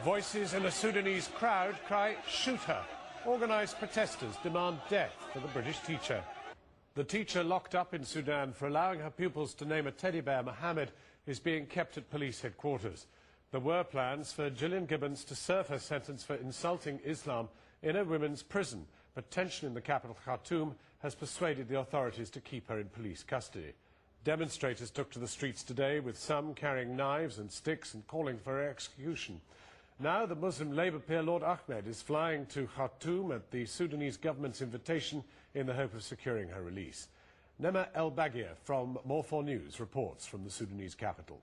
Voices in a Sudanese crowd cry, "Shoot her." Organised protesters demand death for the British teacher. The teacher locked up in Sudan for allowing her pupils to name a teddy bear Mohammed is being kept at police headquarters. There were plans for Gillian Gibbons to serve her sentence for insulting Islam in a women's prison, but tension in the capital Khartoum has persuaded the authorities to keep her in police custody. Demonstrators took to the streets today, with some carrying knives and sticks and calling for her execution. Now the Muslim Labour peer Lord Ahmed is flying to Khartoum at the Sudanese government's invitation in the hope of securing her release. Nema El Baghir from More 4 News reports from the Sudanese capital.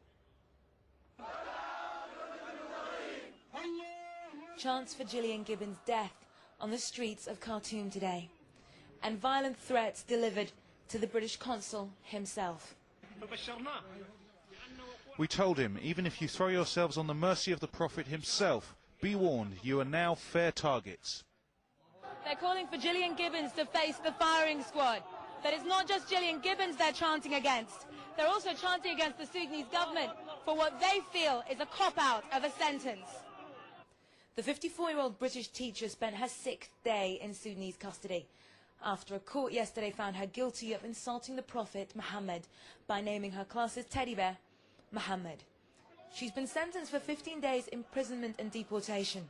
Chants for Gillian Gibbons' death on the streets of Khartoum today, and violent threats delivered to the British consul himself. We told him, even if you throw yourselves on the mercy of the Prophet himself, be warned, you are now fair targets. They're calling for Gillian Gibbons to face the firing squad. But it's not just Gillian Gibbons they're chanting against. They're also chanting against the Sudanese government for what they feel is a cop-out of a sentence. The 54-year-old British teacher spent her 6th day in Sudanese custody after a court yesterday found her guilty of insulting the Prophet Muhammad by naming her class's teddy bear Muhammad. She's been sentenced for 15 days imprisonment and deportation.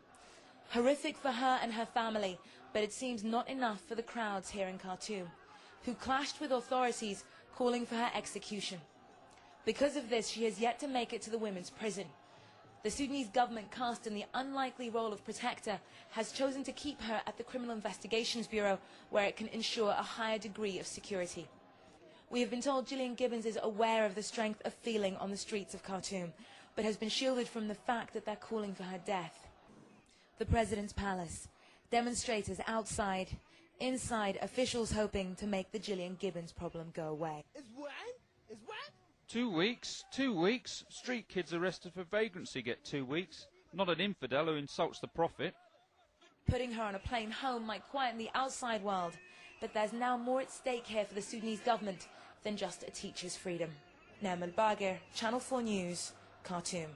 Horrific for her and her family, but it seems not enough for the crowds here in Khartoum, who clashed with authorities calling for her execution. Because of this, she has yet to make it to the women's prison. The Sudanese government, cast in the unlikely role of protector, has chosen to keep her at the Criminal Investigations Bureau, where it can ensure a higher degree of security. We have been told Gillian Gibbons is aware of the strength of feeling on the streets of Khartoum, but has been shielded from the fact that they're calling for her death. The President's Palace, demonstrators outside, inside, officials hoping to make the Gillian Gibbons problem go away. It's what? 2 weeks? 2 weeks? Street kids arrested for vagrancy get 2 weeks. Not an infidel who insults the Prophet. Putting her on a plane home might quieten the outside world, but there's now more at stake here for the Sudanese government than just a teacher's freedom. Nema El Baghir, Channel 4 News, Khartoum.